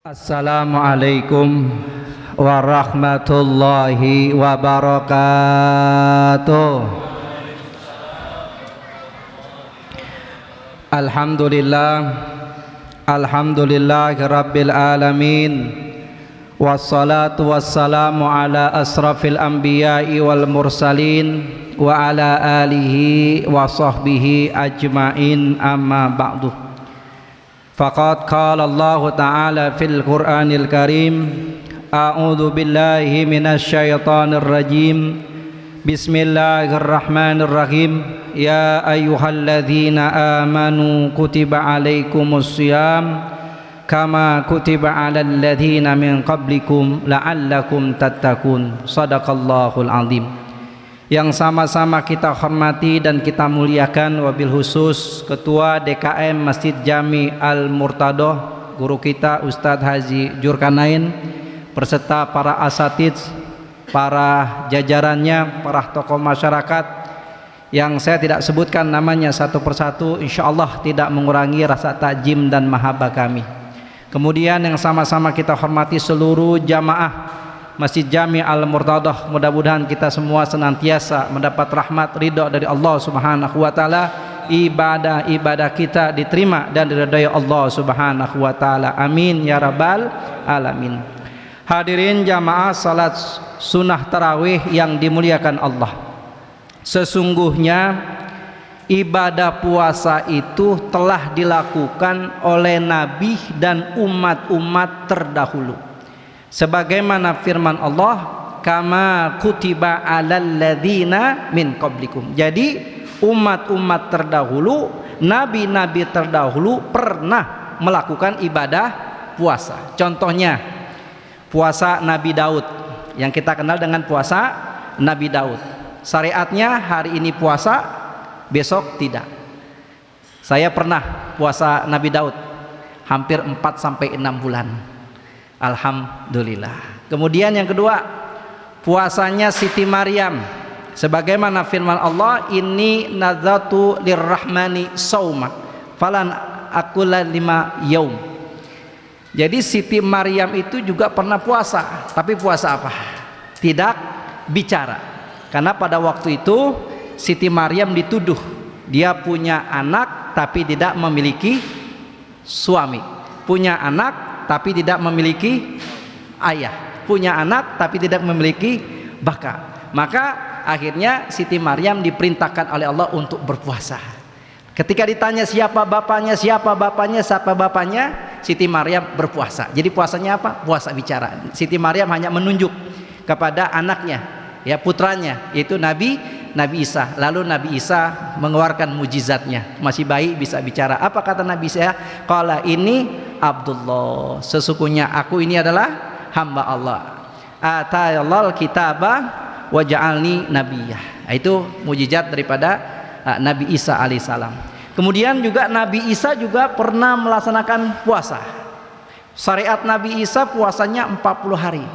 Assalamualaikum warahmatullahi wabarakatuh. Alhamdulillahi rabbil alamin. Wassalatu wassalamu ala asrafil anbiya'i wal mursalin wa ala alihi wa sahbihi ajma'in, amma ba'du. Faqad qala Allah Ta'ala fil Qur'anil Karim, a'udzu billahi minasy syaithanir rajim. Bismillahirrahmanirrahim. Ya ayyuhalladzina amanu kutiba alaikumus syiyam kama kutiba alal ladzina min qablikum la'allakum tattaqun. Shadaqallahul azim. Yang sama-sama kita hormati dan kita muliakan, wabil khusus Ketua DKM Masjid Jami Al-Murtadoh, guru kita Ustadz Haji Jurkanain, berserta para asatidz, para jajarannya, para tokoh masyarakat yang saya tidak sebutkan namanya satu persatu, insyaallah tidak mengurangi rasa takjim dan mahabbah kami. Kemudian yang sama-sama kita hormati seluruh jamaah Masjid Jami Al-Murtadoh, mudah-mudahan kita semua senantiasa mendapat rahmat ridho dari Allah Subhanahu wa taala, ibadah kita diterima dan diridhai Allah Subhanahu wa taala. Amin ya rabbal alamin. Hadirin jamaah salat sunnah tarawih yang dimuliakan Allah. Sesungguhnya ibadah puasa itu telah dilakukan oleh nabi dan umat-umat terdahulu. Sebagaimana firman Allah, kama kutiba alal ladzina min qablikum. Jadi umat-umat terdahulu, nabi-nabi terdahulu pernah melakukan ibadah puasa. Contohnya puasa Nabi Daud yang kita kenal dengan puasa Nabi Daud. Syariatnya hari ini puasa, besok tidak. Saya pernah puasa Nabi Daud hampir 4 sampai 6 bulan. Alhamdulillah. Kemudian yang kedua, puasanya Siti Maryam. Sebagaimana firman Allah, inni nadzatu lirrahmani sauma falan aqula lima yaum. Jadi Siti Maryam itu juga pernah puasa, tapi puasa apa? Tidak bicara. Karena pada waktu itu Siti Maryam dituduh dia punya anak tapi tidak memiliki suami, punya anak tapi tidak memiliki ayah, punya anak tapi tidak memiliki bakat. Maka akhirnya Siti Maryam diperintahkan oleh Allah untuk berpuasa. Ketika ditanya siapa bapaknya, Siti Maryam berpuasa. Jadi puasanya apa? Puasa bicara. Siti Maryam hanya menunjuk kepada anaknya, ya putranya, yaitu Nabi Isa. Lalu Nabi Isa mengeluarkan mujizatnya, masih bayi bisa bicara. Apa kata Nabi Isa? Qala ini Abdullah, sesungguhnya aku ini adalah hamba Allah. Atayallahul kitaba wa ja'alni nabiyyah. Itu mujizat daripada Nabi Isa alaihissalam. Kemudian juga Nabi Isa juga pernah melaksanakan puasa. Syariat Nabi Isa puasanya 40 hari.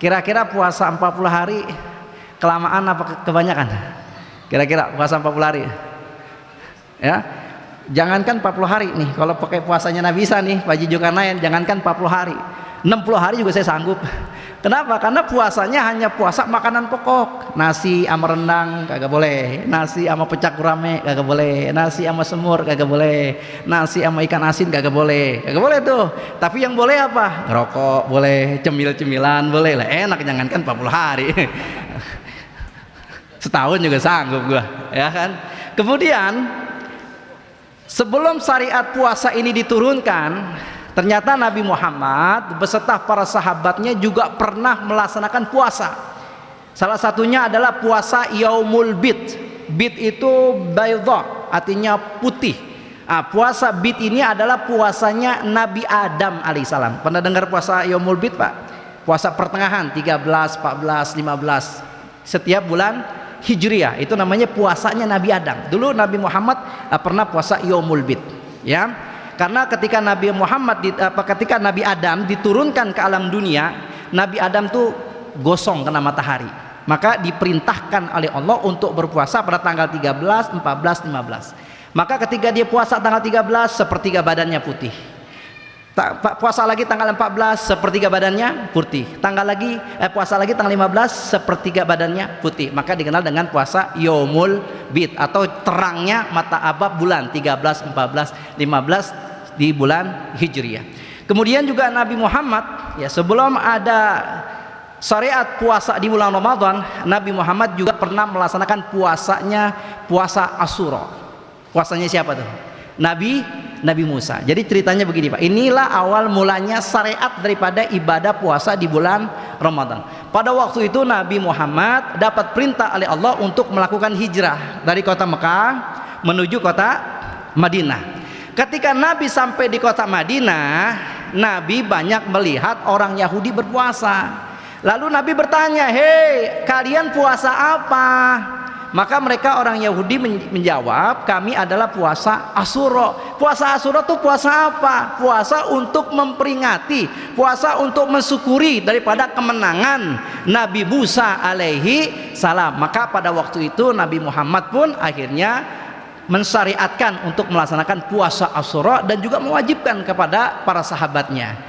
Kira-kira puasa 40 hari kelamaan apa kebanyakan? Kira-kira puasa 40 hari ya, jangankan 40 hari nih, kalau pakai puasanya Nabi Isa nih Pak Haji Zulkarnain, jangankan 40 hari, 60 hari juga saya sanggup. Kenapa? Karena puasanya hanya puasa makanan pokok, nasi sama rendang kagak boleh, nasi sama pecak gurame kagak boleh, nasi sama semur kagak boleh, nasi sama ikan asin kagak boleh tuh. Tapi yang boleh apa? Ngerokok boleh, cemil-cemilan boleh lah, enak. Jangankan 40 hari setahun juga sanggup gua, ya kan. Kemudian sebelum syariat puasa ini diturunkan, ternyata Nabi Muhammad beserta para sahabatnya juga pernah melaksanakan puasa. Salah satunya adalah puasa Yaumul Bid. Bid itu baydha, artinya putih. Puasa Bid ini adalah puasanya Nabi Adam alaihissalam. Pernah dengar puasa Yaumul Bid, Pak? Puasa pertengahan 13, 14, 15 setiap bulan Hijriah, itu namanya puasanya Nabi Adam. Dulu Nabi Muhammad pernah puasa Yaumul Bid, ya. Karena ketika Nabi Adam diturunkan ke alam dunia, Nabi Adam tuh gosong kena matahari. Maka diperintahkan oleh Allah untuk berpuasa pada tanggal 13, 14, 15. Maka ketika dia puasa tanggal 13, sepertiga badannya putih. Puasa lagi tanggal 14 sepertiga badannya putih. Puasa lagi tanggal 15 sepertiga badannya putih. Maka dikenal dengan puasa Yaumul Bid atau terangnya mata abab bulan 13, 14, 15 di bulan Hijriah. Kemudian juga Nabi Muhammad ya, sebelum ada syariat puasa di bulan Ramadan, Nabi Muhammad juga pernah melaksanakan puasa Asyura. Puasanya siapa tuh? Nabi Musa. Jadi ceritanya begini Pak, inilah awal mulanya syariat daripada ibadah puasa di bulan Ramadan. Pada waktu itu Nabi Muhammad dapat perintah oleh Allah untuk melakukan hijrah dari kota Mekah menuju kota Madinah. Ketika Nabi sampai di kota Madinah, Nabi banyak melihat orang Yahudi berpuasa. Lalu Nabi bertanya, "Hei, kalian puasa apa?" Maka mereka orang Yahudi menjawab, "Kami adalah puasa Asyura." Puasa Asyura itu puasa apa? Puasa untuk memperingati, puasa untuk mensyukuri daripada kemenangan Nabi Musa alaihi salam. Maka pada waktu itu Nabi Muhammad pun akhirnya mensyariatkan untuk melaksanakan puasa Asyura dan juga mewajibkan kepada para sahabatnya.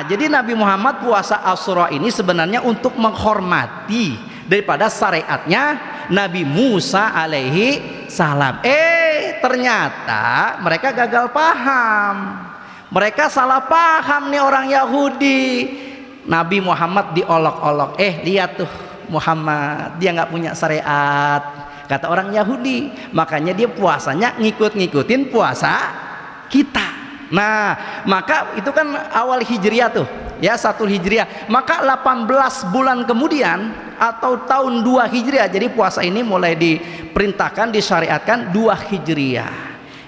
Jadi Nabi Muhammad puasa Asyura ini sebenarnya untuk menghormati daripada syariatnya Nabi Musa alaihi salam. Ternyata mereka gagal paham. Mereka salah paham nih orang Yahudi. Nabi Muhammad diolok-olok. Lihat tuh Muhammad, dia nggak punya syariat, kata orang Yahudi. Makanya dia puasanya ngikut-ngikutin puasa kita. Nah, maka itu kan awal Hijriah tuh, ya 1 Hijriah. Maka 18 bulan kemudian atau tahun 2 Hijriah. Jadi puasa ini mulai diperintahkan, disyariatkan 2 Hijriah.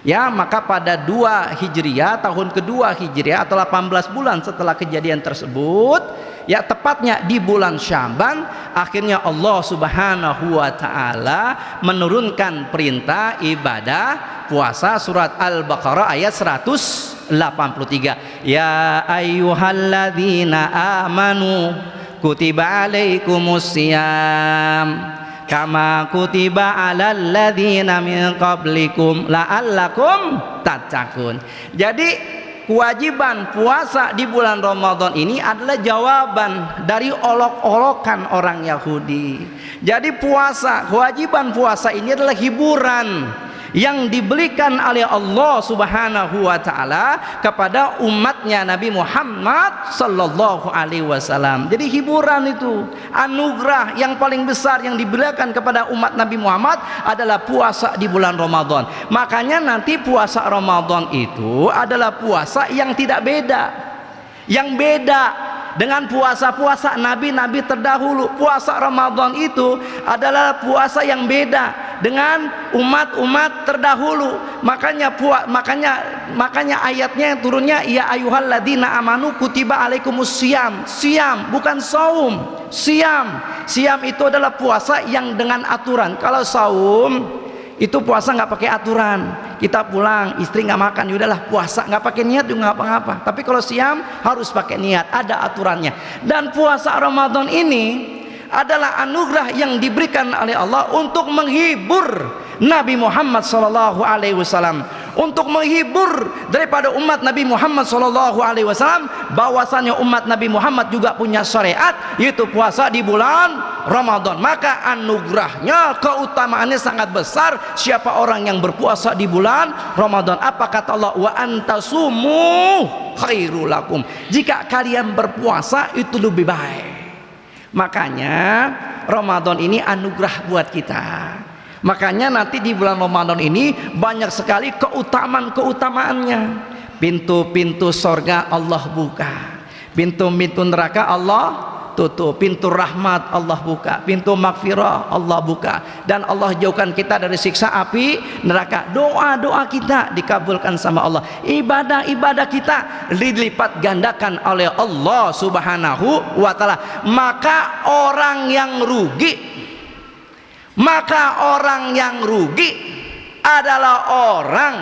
Ya, maka pada 2 Hijriah, tahun kedua Hijriah atau 18 bulan setelah kejadian tersebut, ya tepatnya di bulan Syaban, akhirnya Allah Subhanahu wa taala menurunkan perintah ibadah puasa surat Al-Baqarah ayat 183. Ya ayyuhalladzina amanu kutiba alaikumusiyam kama kutiba alal ladzina min qablikum la'allakum tattaqun. Jadi kewajiban puasa di bulan Ramadan ini adalah jawaban dari olok-olokan orang Yahudi. Jadi kewajiban puasa ini adalah hiburan yang diberikan oleh Allah Subhanahu wa taala kepada umatnya Nabi Muhammad sallallahu alaihi wasallam. Jadi hiburan itu anugerah yang paling besar yang diberikan kepada umat Nabi Muhammad adalah puasa di bulan Ramadan. Makanya nanti puasa Ramadan itu adalah puasa yang tidak beda. Yang beda dengan puasa-puasa nabi-nabi terdahulu. Puasa Ramadan itu adalah puasa yang beda dengan umat-umat terdahulu. Makanya ayatnya yang turunnya ya ayyuhalladzina amanu kutiba alaikumusiyam. Siam bukan saum, siam. Siam itu adalah puasa yang dengan aturan. Kalau saum itu puasa nggak pakai aturan, kita pulang istri nggak makan, yaudahlah puasa nggak pakai niat juga nggak apa-apa. Tapi kalau siam harus pakai niat, ada aturannya. Dan puasa Ramadan ini adalah anugerah yang diberikan oleh Allah untuk menghibur Nabi Muhammad sallallahu alaihi wasallam, untuk menghibur daripada umat Nabi Muhammad sallallahu alaihi wasallam bahwasanya umat Nabi Muhammad juga punya syariat, yaitu puasa di bulan Ramadan. Maka anugerahnya, keutamaannya sangat besar siapa orang yang berpuasa di bulan Ramadan. Apa kata Allah? Wa antasumu khairul lakum. Jika kalian berpuasa itu lebih baik. Makanya Ramadan ini anugerah buat kita. Makanya nanti di bulan Ramadan ini banyak sekali keutamaannya. Pintu-pintu sorga Allah buka, pintu-pintu neraka Allah tutup, pintu rahmat Allah buka, pintu magfirah Allah buka, dan Allah jauhkan kita dari siksa api neraka. Doa-doa kita dikabulkan sama Allah, ibadah-ibadah kita dilipat gandakan oleh Allah Subhanahu wa taala. Maka orang yang rugi adalah orang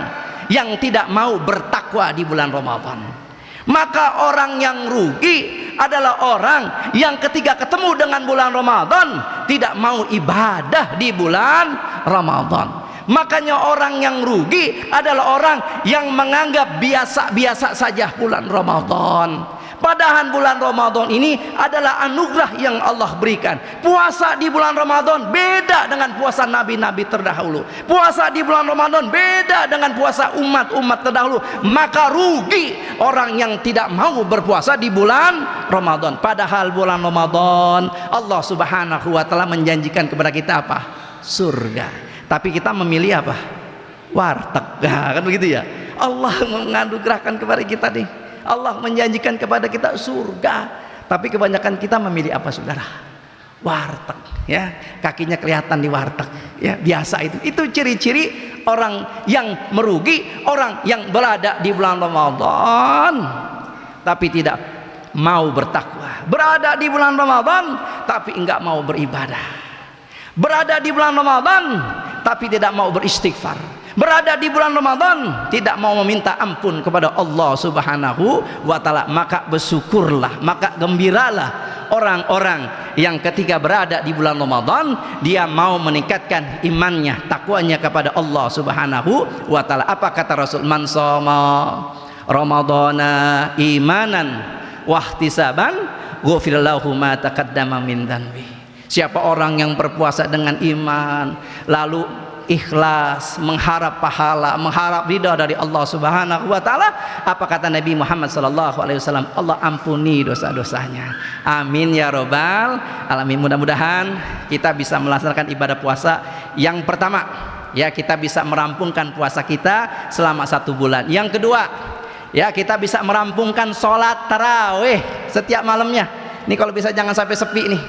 yang tidak mau bertakwa di bulan Ramadan. Maka orang yang rugi adalah orang yang ketika ketemu dengan bulan Ramadan tidak mau ibadah di bulan Ramadan. Makanya orang yang rugi adalah orang yang menganggap biasa-biasa saja bulan Ramadan. Padahal bulan Ramadan ini adalah anugerah yang Allah berikan. Puasa di bulan Ramadan beda dengan puasa nabi-nabi terdahulu. Puasa di bulan Ramadan beda dengan puasa umat-umat terdahulu. Maka rugi orang yang tidak mau berpuasa di bulan Ramadan. Padahal bulan Ramadan Allah Subhanahu wa taala menjanjikan kepada kita apa? Surga. Tapi kita memilih apa? Warteg. Nah, kan begitu ya. Allah menganugerahkan kepada kita nih, Allah menjanjikan kepada kita surga, tapi kebanyakan kita memilih apa, saudara? Warteg, ya, kakinya kelihatan di warteg, ya, biasa itu ciri-ciri orang yang merugi, orang yang berada di bulan Ramadan tapi tidak mau bertakwa, berada di bulan Ramadan tapi enggak mau beribadah, berada di bulan Ramadan tapi tidak mau beristighfar, berada di bulan Ramadan tidak mau meminta ampun kepada Allah Subhanahu wa taala. Maka bersyukurlah, maka gembiralah orang-orang yang ketika berada di bulan Ramadan dia mau meningkatkan imannya, takwanya kepada Allah Subhanahu wa taala. Apa kata Rasul? Man shoma ramadhana imanan wahtisaban ghufirallahu ma taqaddama min dzanbi. Siapa orang yang berpuasa dengan iman lalu ikhlas, mengharap pahala, mengharap ridha dari Allah Subhanahu wa taala, apa kata Nabi Muhammad sallallahu alaihi wasallam? Allah ampuni dosa-dosanya. Amin ya robbal alamin. Mudah-mudahan kita bisa melaksanakan ibadah puasa. Yang pertama, ya, kita bisa merampungkan puasa kita selama 1 bulan. Yang kedua, ya, kita bisa merampungkan sholat tarawih setiap malamnya. Ini kalau bisa jangan sampai sepi nih.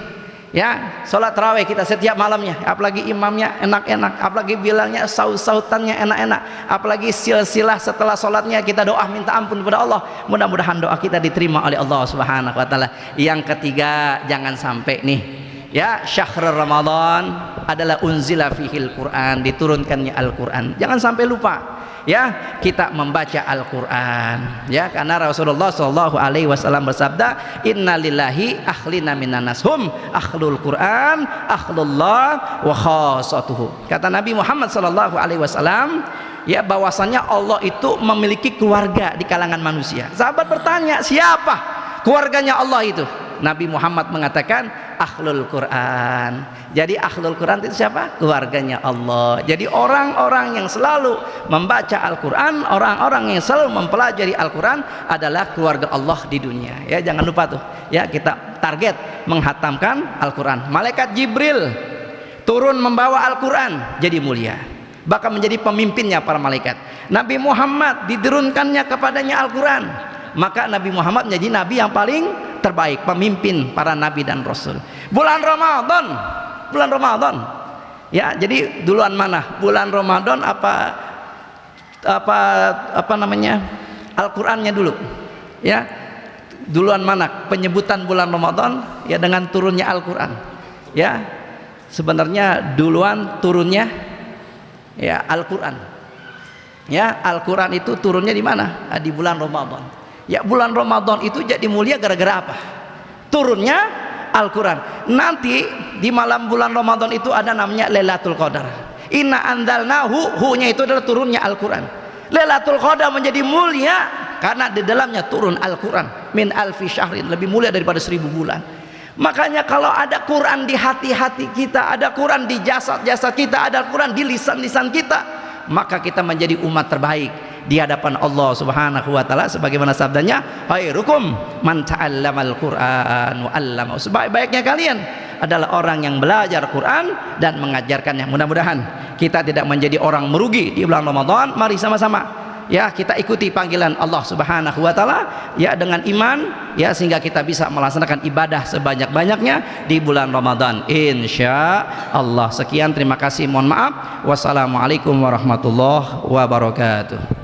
Ya, sholat tarawih kita setiap malamnya, apalagi imamnya enak-enak, apalagi bilangnya saut-sautannya enak-enak, apalagi silsilah setelah sholatnya kita doa minta ampun kepada Allah. Mudah-mudahan doa kita diterima oleh Allah Subhanahu wa taala. Yang ketiga, jangan sampai nih, ya, syahrul Ramadan adalah unzila fihil Quran, diturunkannya Al-Quran. Jangan sampai lupa, ya, kita membaca Al-Quran, ya, karena Rasulullah Shallallahu Alaihi Wasallam bersabda, Inna lillahi akhlina minan nashum akhlul Quran akhlullah wa khasatuhu. Kata Nabi Muhammad Shallallahu Alaihi Wasallam, ya, bahwasanya Allah itu memiliki keluarga di kalangan manusia. Sahabat bertanya, siapa keluarganya Allah itu? Nabi Muhammad mengatakan akhlul Quran. Jadi akhlul Quran itu siapa? Keluarganya Allah. Jadi orang-orang yang selalu membaca Al-Quran, orang-orang yang selalu mempelajari Al-Quran adalah keluarga Allah di dunia. Ya, jangan lupa tuh, ya, kita target menghatamkan Al-Quran. Malaikat Jibril turun membawa Al-Quran jadi mulia, bahkan menjadi pemimpinnya para malaikat. Nabi Muhammad diturunkannya kepadanya Al-Quran, maka Nabi Muhammad menjadi nabi yang paling terbaik, pemimpin para nabi dan rasul. Bulan Ramadan, ya, jadi duluan mana? Bulan Ramadan apa namanya? Al-Qur'annya dulu. Ya. Duluan mana penyebutan bulan Ramadan? Ya, dengan turunnya Al-Qur'an. Ya. Sebenarnya duluan turunnya, ya, Al-Qur'an. Ya, Al-Qur'an itu turunnya di mana? Di bulan Ramadan. Ya, bulan Ramadan itu jadi mulia gara-gara apa? Turunnya Al-Quran. Nanti di malam bulan Ramadan itu ada namanya Lailatul Qadar. Inna anzalnahu, hu-nya itu adalah turunnya Al-Quran. Lailatul Qadar menjadi mulia karena di dalamnya turun Al-Quran. Min alfi syahrin, lebih mulia daripada 1000 bulan. Makanya kalau ada Quran di hati-hati kita, ada Quran di jasad-jasad kita, ada Quran di lisan-lisan kita, maka kita menjadi umat terbaik di hadapan Allah Subhanahu wa taala, sebagaimana sabdanya, khairukum man ta'allamal Qur'an wa 'allamahu. Sebaik-baiknya kalian adalah orang yang belajar Quran dan mengajarkannya. Mudah-mudahan kita tidak menjadi orang merugi di bulan Ramadan. Mari sama-sama, ya, kita ikuti panggilan Allah Subhanahu wa taala, ya, dengan iman, ya, sehingga kita bisa melaksanakan ibadah sebanyak-banyaknya di bulan Ramadan, insya Allah. Sekian, terima kasih, mohon maaf. Wassalamualaikum warahmatullahi wabarakatuh.